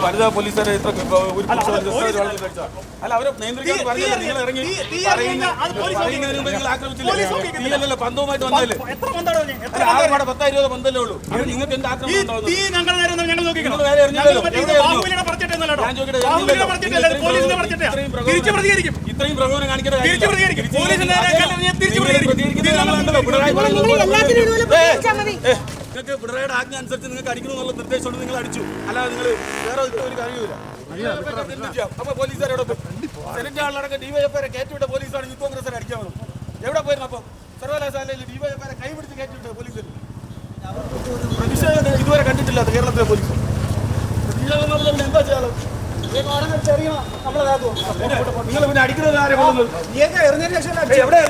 വനിതാ പോലീസുകാരെ അല്ല അവരെ നിയന്ത്രിക്കാൻ പറഞ്ഞില്ല. നിങ്ങൾ ഇറങ്ങി പറയുന്നതിന് മുമ്പ് നിങ്ങൾ ആക്രമിച്ചില്ല. പന്തവുമായിട്ട് വന്നല്ലേ? ആകെപ്പാടെ 10-20 പന്തല്ലേ ഉള്ളൂ. നിങ്ങൾക്ക് എന്ത് ആക്രമണം ഉണ്ടാവുന്നത്? ഇത്രയും പ്രകോപനം കാണിക്കുന്ന നിങ്ങൾക്ക് പിണറായിയുടെ ആജ്ഞ അനുസരിച്ച് നിങ്ങൾക്ക് അടിക്കണമെന്നുള്ള നിർദ്ദേശമുണ്ട്. നിങ്ങൾ അടിച്ചു, അല്ലാതെ നിങ്ങൾ വേറെ ഒരു കാര്യമില്ല. അപ്പൊ പോലീസുകാരോട് സെനറ്റ് ആളടക്കം ഡിവൈഎഫ്ഐ കയറ്റിവിട്ട പോലീസാണ് യൂത്ത് കോൺഗ്രസിനെ അടിക്കാൻ വന്നത്. എവിടെ പോയിരുന്നു? അപ്പം സർവകലാശാലയിൽ ഡിവൈഎഫ്ഐ കൈപിടിച്ച് കയറ്റിവിട്ട പോലീസിൽ പ്രതിഷേധം ഇതുവരെ കണ്ടിട്ടില്ല കേരളത്തിലെ പോലീസ്. പ്രതിഷേധം എന്താ ചെയ്യാറ്? നിങ്ങൾ പിന്നെ അടിക്കുന്നത് ആരെ കൊള്ളുന്നത്? എവിടെ